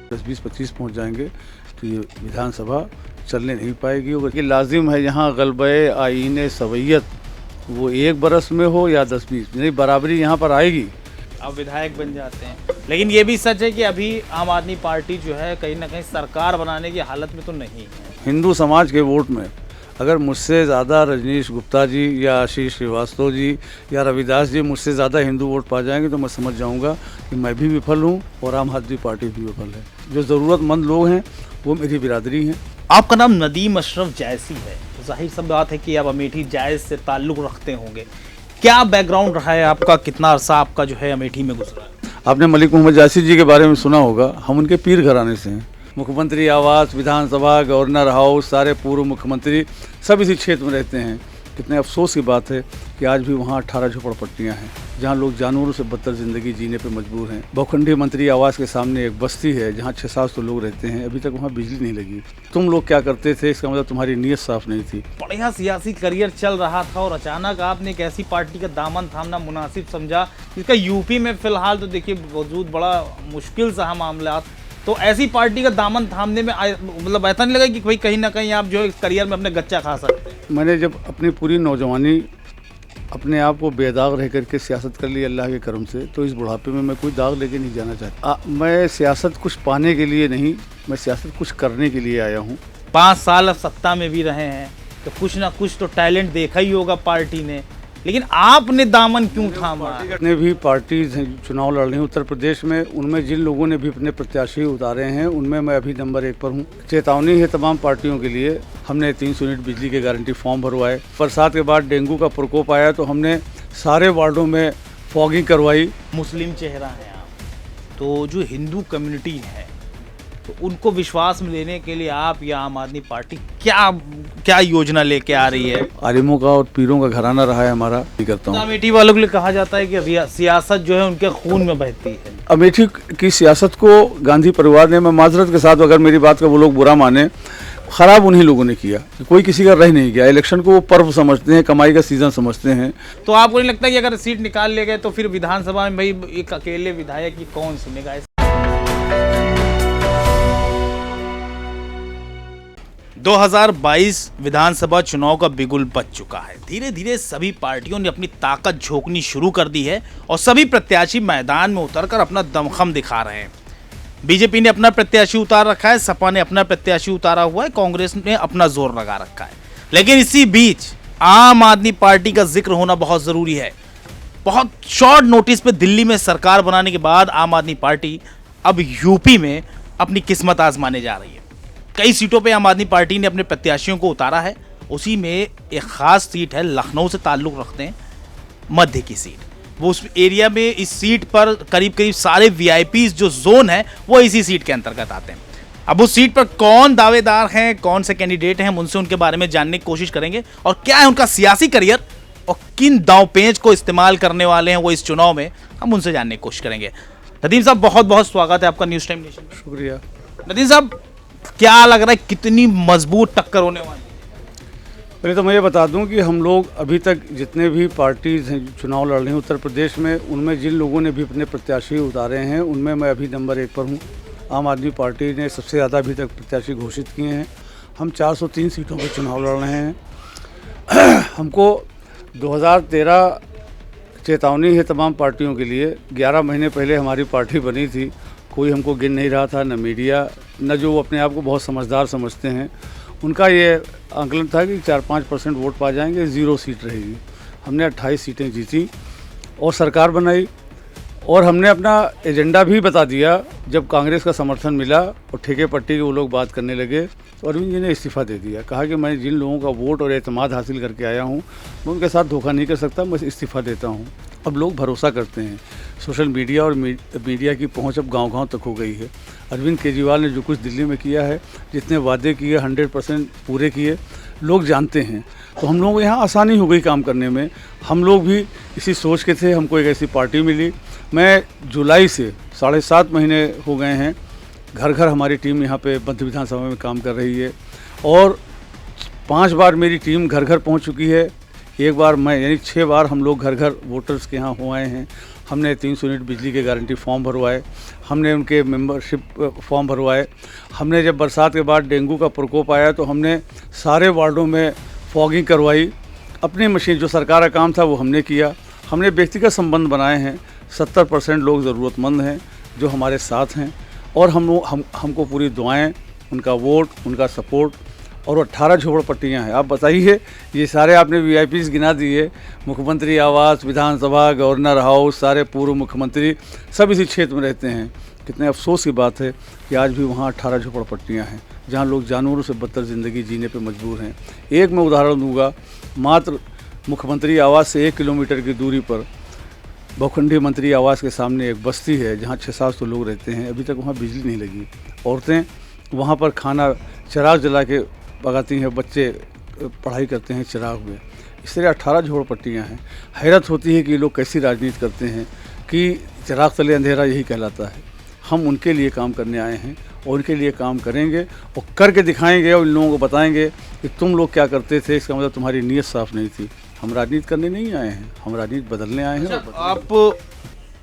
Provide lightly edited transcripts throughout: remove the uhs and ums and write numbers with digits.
10-20-25 पहुंच जाएंगे तो ये विधानसभा चलने नहीं पाएगी। और ये लाजिम है यहाँ गलबे आईने सवैयत वो 1 बरस में हो या 10-20, नहीं बराबरी यहाँ पर आएगी। अब विधायक बन जाते हैं, लेकिन ये भी सच है कि अभी आम आदमी पार्टी जो है कहीं ना कहीं सरकार बनाने की हालत में तो नहीं है। हिंदू समाज के वोट में अगर मुझसे ज़्यादा रजनीश गुप्ता जी या आशीष श्रीवास्तव जी या रविदास जी मुझसे ज़्यादा हिंदू वोट पा जाएंगे तो मैं समझ जाऊंगा कि मैं भी विफल हूं और आम आदमी पार्टी भी विफल है। जो ज़रूरतमंद लोग हैं वो मेरी बिरादरी हैं। आपका नाम नदीम अशरफ जैसी है, तो जाहिर सी बात है कि आप अमेठी जायज़ से ताल्लुक़ रखते होंगे। क्या बैकग्राउंड रहा है आपका, कितना अरसा आपका जो है अमेठी में गुजरा है? आपने मलिक मोहम्मद जायसी जी के बारे में सुना होगा, हम उनके पीर घराने से हैं। मुख्यमंत्री आवास, विधानसभा, गवर्नर हाउस, सारे पूर्व मुख्यमंत्री सब इसी क्षेत्र में रहते हैं। कितने अफसोस की बात है कि आज भी वहाँ 18 झोपड़पट्टियाँ हैं जहाँ लोग जानवरों से बदतर ज़िंदगी जीने पर मजबूर हैं। बहुखंडी मंत्री आवास के सामने एक बस्ती है जहाँ 600-700 लोग रहते हैं, अभी तक वहाँ बिजली नहीं लगी। तुम लोग क्या करते थे, इसका मतलब तुम्हारी नीयत साफ नहीं थी। बढ़िया सियासी करियर चल रहा था और अचानक आपने एक ऐसी पार्टी का दामन थामना मुनासिब समझा जिसका यूपी में फिलहाल तो देखिए वजूद बड़ा मुश्किल सा मामला। तो ऐसी पार्टी का दामन थामने में मतलब ऐसा नहीं लगा कि भाई कहीं ना कहीं आप जो है करियर में अपने गच्चा खा सकते हैं? मैंने जब अपनी पूरी नौजवानी अपने आप को बेदाग रह करके सियासत कर ली अल्लाह के करम से, तो इस बुढ़ापे में मैं कोई दाग लेके नहीं जाना चाहता। मैं सियासत कुछ पाने के लिए नहीं, मैं सियासत कुछ करने के लिए आया हूँ। 5 साल अब सत्ता में भी रहे हैं तो कुछ ना कुछ तो टैलेंट देखा ही होगा पार्टी ने, लेकिन आपने दामन क्यों थामा? जितने भी पार्टी चुनाव लड़ रही हैं उत्तर प्रदेश में, उनमें जिन लोगों ने भी अपने प्रत्याशी उतारे हैं उनमें मैं अभी नंबर 1 पर हूं। चेतावनी है तमाम पार्टियों के लिए। हमने 300 यूनिट बिजली के गारंटी फॉर्म भरवाए। बरसात के बाद डेंगू का प्रकोप आया तो हमने सारे वार्डों में फॉगिंग करवाई। मुस्लिम चेहरा है आप, तो जो हिंदू कम्युनिटी है तो उनको विश्वास में लेने के लिए आप या आम आदमी पार्टी क्या योजना लेके आ रही है? आलिमों का और पीरों का घराना रहा है हमारा। करता हूँ अमेठी वालों के लिए कहा जाता है कि सियासत जो है उनके खून में बहती है। अमेठी की सियासत को गांधी परिवार ने, मैं माजरत के साथ अगर मेरी बात का वो लोग बुरा माने, खराब उन्हीं लोगों ने किया। कोई किसी का रह नहीं गया। इलेक्शन को वो पर्व समझते हैं, कमाई का सीजन समझते हैं। तो आपको नहीं लगता कि अगर सीट निकाल ले गए तो फिर विधानसभा में भाई एक अकेले विधायक की कौन सुनेगा? 2022 विधानसभा चुनाव का बिगुल बज चुका है। धीरे धीरे सभी पार्टियों ने अपनी ताकत झोंकनी शुरू कर दी है और सभी प्रत्याशी मैदान में उतरकर अपना दमखम दिखा रहे हैं। बीजेपी ने अपना प्रत्याशी उतार रखा है, सपा ने अपना प्रत्याशी उतारा हुआ है, कांग्रेस ने अपना जोर लगा रखा है। लेकिन इसी बीच आम आदमी पार्टी का जिक्र होना बहुत जरूरी है। बहुत शॉर्ट नोटिस पे दिल्ली में सरकार बनाने के बाद आम आदमी पार्टी अब यूपी में अपनी किस्मत आजमाने जा रही है। कई सीटों पे आम आदमी पार्टी ने अपने प्रत्याशियों को उतारा है। उसी में एक खास सीट है, लखनऊ से ताल्लुक़ रखते हैं, मध्य की सीट। वो उस एरिया में इस सीट पर करीब करीब सारे वीआईपीज जो जोन है वो इसी सीट के अंतर्गत आते हैं। अब उस सीट पर कौन दावेदार हैं, कौन से कैंडिडेट हैं, हम उनसे उनके बारे में जानने की कोशिश करेंगे और क्या है उनका सियासी करियर और किन दांवपेच को इस्तेमाल करने वाले हैं वो इस चुनाव में, हम उनसे जानने की कोशिश करेंगे। नदीम साहब, बहुत बहुत स्वागत है आपका न्यूज़ टाइम नेशन में। शुक्रिया। नदीम साहब, क्या लग रहा है कितनी मजबूत टक्कर होने वाली है? पहले तो मैं ये बता दूं कि हम लोग अभी तक जितने भी पार्टीज हैं चुनाव लड़ रही हैं उत्तर प्रदेश में, उनमें जिन लोगों ने भी अपने प्रत्याशी उतारे हैं उनमें मैं अभी नंबर 1 पर हूं। आम आदमी पार्टी ने सबसे ज़्यादा अभी तक प्रत्याशी घोषित किए हैं। हम 403 सीटों पर चुनाव लड़ रहे हैं। हमको 2013 चेतावनी है तमाम पार्टियों के लिए। 11 महीने पहले हमारी पार्टी बनी थी, कोई हमको गिन नहीं रहा था, न मीडिया, न जो अपने आप को बहुत समझदार समझते हैं। उनका ये आंकलन था कि 4-5% वोट पा जाएंगे, 0 सीट रहेगी। हमने 28 सीटें जीती और सरकार बनाई और हमने अपना एजेंडा भी बता दिया। जब कांग्रेस का समर्थन मिला और ठेके पट्टी के वो लोग बात करने लगे तो अरविंद जी ने इस्तीफ़ा दे दिया। कहा कि मैं जिन लोगों का वोट और एतमाद हासिल करके आया हूँ मैं उनके साथ धोखा नहीं कर सकता, मैं इस्तीफ़ा देता हूँ। अब लोग भरोसा करते हैं। सोशल मीडिया और मीडिया की पहुंच अब गांव-गांव तक हो गई है। अरविंद केजरीवाल ने जो कुछ दिल्ली में किया है, जितने वादे किए 100% पूरे किए, लोग जानते हैं। तो हम लोगों को यहाँ आसानी हो गई काम करने में। हम लोग भी इसी सोच के थे, हमको एक ऐसी पार्टी मिली। मैं जुलाई से 7.5 महीने हो गए हैं, घर घर हमारी टीम यहाँ पे मध्य विधानसभा में काम कर रही है और 5 बार मेरी टीम घर घर पहुँच चुकी है। एक बार मैं, यानी 6 बार हम लोग घर घर वोटर्स के यहाँ हो आए हैं। हमने 300 यूनिट बिजली के गारंटी फॉर्म भरवाए, हमने उनके मेंबरशिप फॉर्म भरवाए। हमने जब बरसात के बाद डेंगू का प्रकोप आया तो हमने सारे वार्डों में फॉगिंग करवाई। अपनी मशीन, जो सरकार का काम था वो हमने किया। हमने व्यक्तिगत संबंध बनाए हैं। 70% लोग ज़रूरतमंद हैं जो हमारे साथ हैं, और हमको पूरी दुआएं, उनका वोट, उनका सपोर्ट, और 18 झोपड़पट्टियाँ हैं। आप बताइए, ये सारे आपने VIPs गिना दिए, मुख्यमंत्री आवास, विधानसभा, गवर्नर हाउस, सारे पूर्व मुख्यमंत्री सब इसी क्षेत्र में रहते हैं। कितने अफसोस की बात है कि आज भी वहाँ 18 झोपड़पट्टियाँ हैं जहाँ लोग जानवरों से बदतर ज़िंदगी जीने पे मजबूर हैं। एक मैं उदाहरण दूंगा, मात्र मुख्यमंत्री आवास से 1 किलोमीटर की दूरी पर बहुखंडी मंत्री आवास के सामने एक बस्ती है जहाँ 600-700 लोग रहते हैं। अभी तक वहाँ बिजली नहीं लगी। औरतें वहाँ पर खाना चिराग जला के पकाती हैं, बच्चे पढ़ाई करते हैं चिराग में। इस तरह 18 झोपड़पट्टियाँ हैं। हैरत होती है कि ये लोग कैसी राजनीति करते हैं कि चिराग तले अंधेरा यही कहलाता है। हम उनके लिए काम करने आए हैं और उनके लिए काम करेंगे और करके दिखाएंगे और इन लोगों को बताएंगे कि तुम लोग क्या करते थे, इसका मतलब तुम्हारी नीयत साफ़ नहीं थी। हम राजनीति करने नहीं आए हैं, हम राजनीति बदलने आए हैं। आप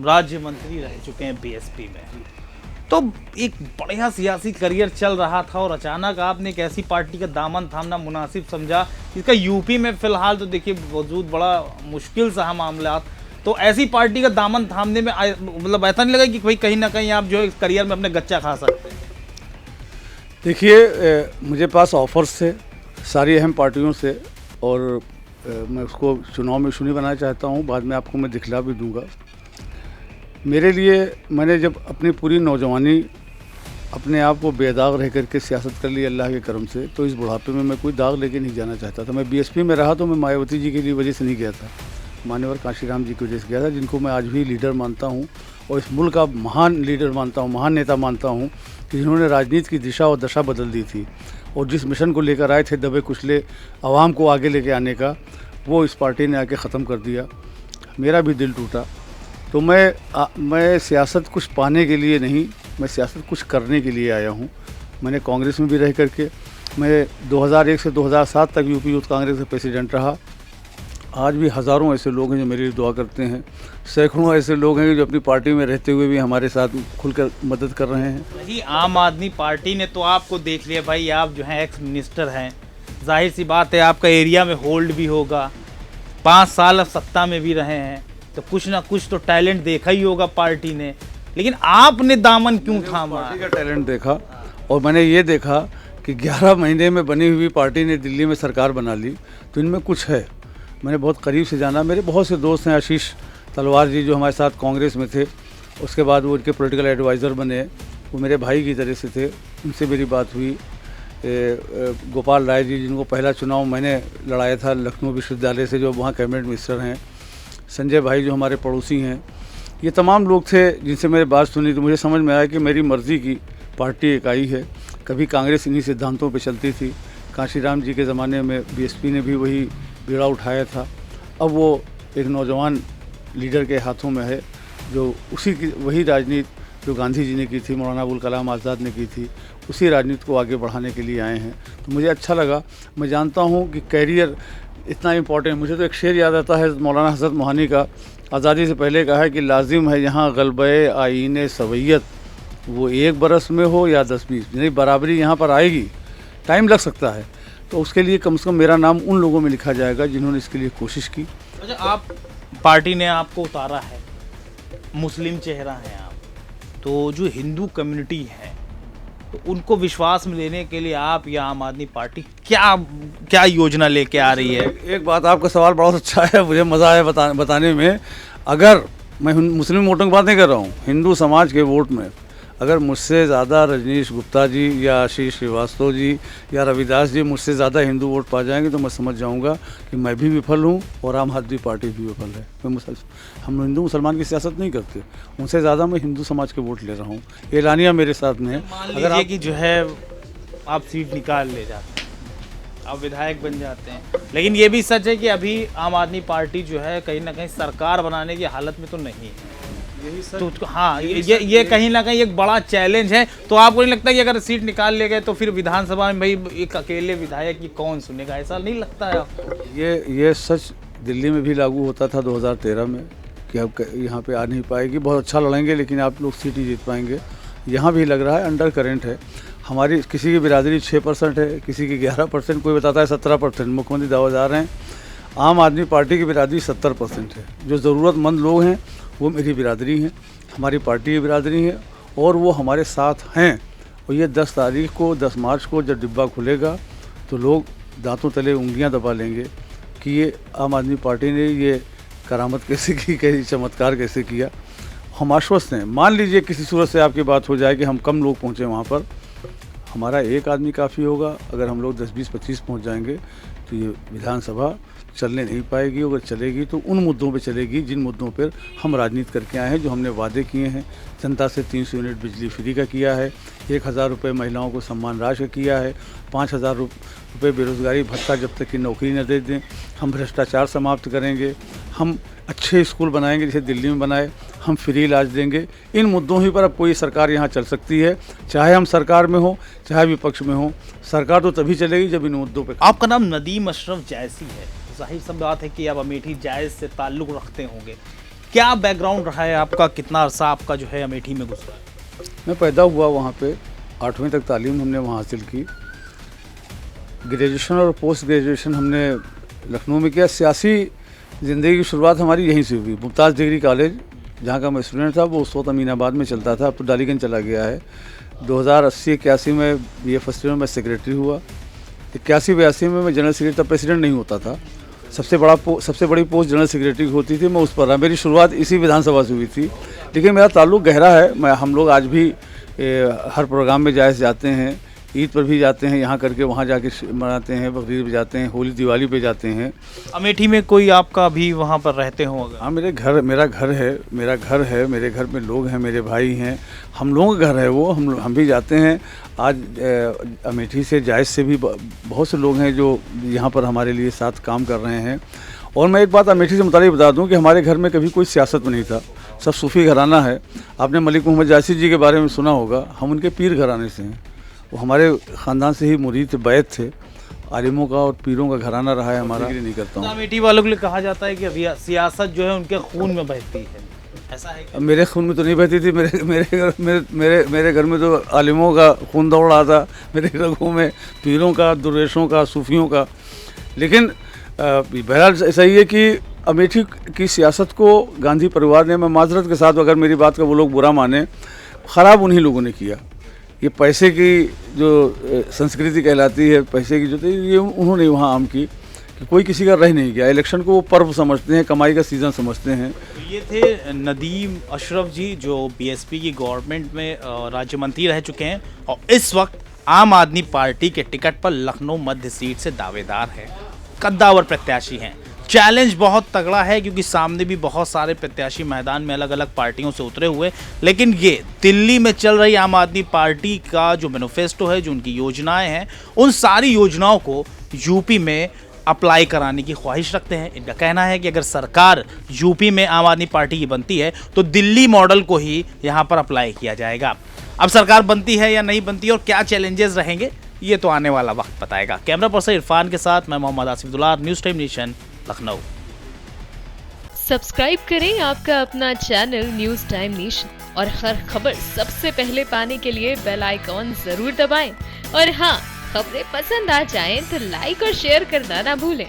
राज्य मंत्री रह चुके हैं BSP में, तो एक बढ़िया सियासी करियर चल रहा था और अचानक आपने एक ऐसी पार्टी का दामन थामना मुनासिब समझा जिसका यूपी में फिलहाल तो देखिए वजूद बड़ा मुश्किल सा है मामला। तो ऐसी पार्टी का दामन थामने में मतलब ऐसा नहीं लगा कि भाई कहीं ना कहीं आप जो है करियर में अपने गच्चा खा सकते हैं? देखिए, मुझे पास ऑफर्स थे सारी अहम पार्टियों से, और मैं उसको चुनाव में इशू नहीं बनाना चाहता हूँ। बाद में आपको मैं दिखला भी दूंगा। मेरे लिए, मैंने जब अपनी पूरी नौजवानी अपने आप को बेदाग रह करके सियासत कर ली अल्लाह के करम से, तो इस बुढ़ापे में मैं कोई दाग लेके नहीं जाना चाहता था। मैं BSP में रहा तो मैं मायावती जी की वजह से नहीं गया था, मान्यवर कांशीराम जी की वजह से गया था, जिनको मैं आज भी लीडर मानता हूँ और इस मुल्क का महान लीडर मानता हूँ, महान नेता मानता हूँ, कि जिन्होंने राजनीति की दिशा और दशा बदल दी थी। और जिस मिशन को लेकर आए थे दबे कुचले आवाम को आगे लेके आने का, वो इस पार्टी ने आके ख़त्म कर दिया। मेरा भी दिल टूटा। तो मैं सियासत कुछ पाने के लिए नहीं, मैं सियासत कुछ करने के लिए आया हूँ। मैंने कांग्रेस में भी रह करके, मैं 2001 से 2007 तक यूपी यूथ कांग्रेस का प्रेसिडेंट रहा। आज भी हज़ारों ऐसे लोग हैं जो मेरे लिए दुआ करते हैं। सैकड़ों ऐसे लोग हैं जो अपनी पार्टी में रहते हुए भी हमारे साथ खुलकर मदद कर रहे हैं। वही आम आदमी पार्टी ने तो आपको देख लिया भाई, आप जो हैं एक्स मिनिस्टर हैं, जाहिर सी बात है आपका एरिया में होल्ड भी होगा, 5 साल अब सत्ता में भी रहे हैं, तो कुछ ना कुछ तो टैलेंट देखा ही होगा पार्टी ने। लेकिन आपने दामन क्यों थामा? पार्टी का टैलेंट देखा, और मैंने ये देखा कि 11 महीने में बनी हुई पार्टी ने दिल्ली में सरकार बना ली, तो इनमें कुछ है। मैंने बहुत करीब से जाना। मेरे बहुत से दोस्त हैं, आशीष तलवार जी जो हमारे साथ कांग्रेस में थे, उसके बाद वो उनके पॉलिटिकल एडवाइज़र बने, वो मेरे भाई की तरह से थे, उनसे मेरी बात हुई। गोपाल राय जी, जिनको पहला चुनाव मैंने लड़ाया था लखनऊ विश्वविद्यालय से, जो वहाँ कैबिनेट मिनिस्टर हैं। संजय भाई जो हमारे पड़ोसी हैं। ये तमाम लोग थे जिनसे मैंने बात सुनी, तो मुझे समझ में आया कि मेरी मर्ज़ी की पार्टी इकाई है। कभी कांग्रेस इन्हीं सिद्धांतों पे चलती थी। कांशीराम जी के ज़माने में BSP ने भी वही बीड़ा उठाया था। अब वो एक नौजवान लीडर के हाथों में है, जो उसी की वही राजनीति जो गांधी जी ने की थी, मौलाना अबुल कलाम आज़ाद ने की थी, उसी राजनीति को आगे बढ़ाने के लिए आए हैं। तो मुझे अच्छा लगा। मैं जानता हूँ कि कैरियर इतना इम्पोर्टेंट। मुझे तो एक शेर याद आता है मौलाना हज़रत मोहानी का, आज़ादी से पहले कहा है कि लाजिम है यहाँ ग़ल्बे आईने सवैयत, वो 1 बरस में हो या 10-20, नहीं बराबरी यहाँ पर आएगी, टाइम लग सकता है। तो उसके लिए कम से कम मेरा नाम उन लोगों में लिखा जाएगा जिन्होंने इसके लिए कोशिश की। अच्छा, आप पार्टी ने आपको उतारा है, मुस्लिम चेहरा है आप, तो जो हिंदू कम्युनिटी है तो उनको विश्वास में लेने के लिए आप या आम आदमी पार्टी क्या योजना लेके आ रही है? एक बात, आपका सवाल बहुत अच्छा है, मुझे मज़ा आया बताने में। अगर मैं मुस्लिम वोटों की बात नहीं कर रहा हूँ, हिंदू समाज के वोट में अगर मुझसे ज़्यादा रजनीश गुप्ता जी या आशीष श्रीवास्तव जी या रविदास जी मुझसे ज़्यादा हिंदू वोट पा जाएंगे तो मैं समझ जाऊंगा कि मैं भी विफल हूं और आम आदमी पार्टी भी विफल है। हम हिंदू मुसलमान की सियासत नहीं करते, उनसे ज़्यादा मैं हिंदू समाज के वोट ले रहा हूँ। एलानिया मेरे साथ में है। अगर आप कि जो है आप सीट निकाल ले जाते हैं, आप विधायक बन जाते हैं, लेकिन ये भी सच है कि अभी आम आदमी पार्टी जो है कहीं ना कहीं सरकार बनाने की हालत में तो नहीं है। तो हाँ, ये कहीं ना कहीं एक बड़ा चैलेंज है। तो आपको नहीं लगता कि अगर सीट निकाल ले गए तो फिर विधानसभा में भाई एक अकेले विधायक की कौन सुनेगा? ऐसा नहीं लगता है आपको? ये सच दिल्ली में भी लागू होता था 2013 में कि अब यहाँ पे आ नहीं पाएगी। बहुत अच्छा लड़ेंगे लेकिन आप लोग सीट ही जीत पाएंगे। यहाँ भी लग रहा है अंडर करेंट है। हमारी किसी की बिरादरी 6% है, किसी की 11%, कोई बताता है 17%। मुख्यमंत्री दावेदार हैं। आम आदमी पार्टी की बिरादरी 70% है। जो ज़रूरतमंद लोग हैं वो मेरी बिरादरी हैं, हमारी पार्टी की बिरादरी है और वो हमारे साथ हैं। और ये 10 तारीख को 10 मार्च को जब डिब्बा खुलेगा तो लोग दांतों तले उंगलियां दबा लेंगे कि ये आम आदमी पार्टी ने ये करामत कैसे की, कैसे चमत्कार कैसे किया। हम आश्वस्त हैं। मान लीजिए किसी सूरत से आपकी बात हो जाए कि हम कम लोग पहुँचे वहाँ पर, हमारा एक आदमी काफ़ी होगा। अगर हम लोग 10, 20, 25 पहुँच जाएंगे तो ये विधानसभा चलने नहीं पाएगी। अगर चलेगी तो उन मुद्दों पे चलेगी जिन मुद्दों पर हम राजनीति करके आए हैं, जो हमने वादे किए हैं। जनता से 300 यूनिट बिजली फ्री का किया है, 1000 रुपये महिलाओं को सम्मान राशि का किया है, 5000 रुपये बेरोज़गारी भत्ता जब तक की नौकरी न दे दें। हम भ्रष्टाचार समाप्त करेंगे, हम अच्छे स्कूल बनाएंगे जैसे दिल्ली में बनाए, हम फ्री इलाज देंगे। इन मुद्दों ही पर अब कोई सरकार यहाँ चल सकती है, चाहे हम सरकार में हो चाहे विपक्ष में हो। सरकार तो तभी चलेगी जब इन मुद्दों पे। आपका नाम नदीम अशरफ जैसी है, जाहिर सी बात है कि आप अमेठी जायज़ से ताल्लुक़ रखते होंगे। क्या बैकग्राउंड रहा है आपका, कितना अरसा आपका जो है अमेठी में गुजरा? मैं पैदा हुआ वहाँ पे, 8वीं तक तालीम हमने वहाँ हासिल की। ग्रेजुएशन और पोस्ट ग्रेजुएशन हमने लखनऊ में किया। सियासी ज़िंदगी की शुरुआत हमारी यहीं से हुई। मुमताज़ डिग्री कॉलेज जहाँ का मैं स्टूडेंट था वो उस वक्त अमीनाबाद में चलता था, अब तो डालीगंज चला गया है। 2080-81 में BA फर्स्ट ईयर में मैं सेक्रेटरी हुआ। 81-82 में मैं जनरल सेक्रेटरी, तब प्रेसिडेंट नहीं होता था। सबसे बड़ी पोस्ट जनरल सेक्रेटरी की होती थी, मैं उस पर रहा। मेरी शुरुआत इसी विधानसभा से हुई थी, लेकिन मेरा ताल्लुक़ गहरा है। हम लोग आज भी हर प्रोग्राम में जायज़ जाते हैं, ईद पर भी जाते हैं, यहाँ करके वहाँ जाके मनाते हैं, बकरीद पे जाते हैं, होली दिवाली पे जाते हैं। अमेठी में कोई आपका भी वहाँ पर रहते हो? अगर हाँ, मेरा घर है, मेरे घर में लोग हैं, मेरे भाई हैं, हम लोगों का घर है वो। हम भी जाते हैं। आज अमेठी से जायज़ से भी बहुत से लोग हैं जो यहाँ पर हमारे लिए साथ काम कर रहे हैं। और मैं एक बात अमेठी से मुतालिक बता दूं कि हमारे घर में कभी कोई सियासत में नहीं था, सब सूफ़ी घराना है। आपने मलिक मोहम्मद जासी जी के बारे में सुना होगा, हम उनके पीर घराने से हैं। वो हमारे ख़ानदान से ही मुरीद बैत थे। आलिमों का और पीरों का घराना रहा है हमारा। नहीं करता हूँ। अमेठी वालों के लिए कहा जाता है कि सियासत जो है उनके खून में बहती है, ऐसा है क्या? मेरे खून में तो नहीं बहती थी। मेरे घर में तो आलिमों का खून दौड़ रहा था, मेरे रगों में पीरों का, दुर्वेशों का, सूफियों का। लेकिन बहरहाल सही है कि अमेठी की सियासत को गांधी परिवार ने, मैं माजरत के साथ अगर मेरी बात का वो लोग बुरा माने, ख़राब उन्हीं लोगों ने किया। ये पैसे की जो संस्कृति कहलाती है, पैसे की जो थी, ये उन्होंने वहाँ आम की कि कोई किसी का रह नहीं गया। इलेक्शन को वो पर्व समझते हैं, कमाई का सीज़न समझते हैं। ये थे नदीम अशरफ जी जो BSP की गवर्नमेंट में राज्य मंत्री रह चुके हैं और इस वक्त आम आदमी पार्टी के टिकट पर लखनऊ मध्य सीट से दावेदार हैं, कद्दावर प्रत्याशी हैं। चैलेंज बहुत तगड़ा है क्योंकि सामने भी बहुत सारे प्रत्याशी मैदान में अलग अलग पार्टियों से उतरे हुए, लेकिन ये दिल्ली में चल रही आम आदमी पार्टी का जो मैनिफेस्टो है, जो उनकी योजनाएं हैं, उन सारी योजनाओं को यूपी में अप्लाई कराने की ख्वाहिश रखते हैं। इनका कहना है कि अगर सरकार यूपी में आम आदमी पार्टी की बनती है तो दिल्ली मॉडल को ही यहाँ पर अप्लाई किया जाएगा। अब सरकार बनती है या नहीं बनती और क्या चैलेंजेस रहेंगे, ये तो आने वाला वक्त बताएगा। कैमरा पर्सन इरफान के साथ मैं मोहम्मद आसिफ दुलार, news time nation, Lucknow. Subscribe करें आपका अपना चैनल न्यूज़ टाइम नेशन और हर खबर सबसे पहले पाने के लिए बेल आइकॉन जरूर दबाएं। और हाँ, खबरें पसंद आ जाएं तो लाइक और शेयर करना ना भूलें।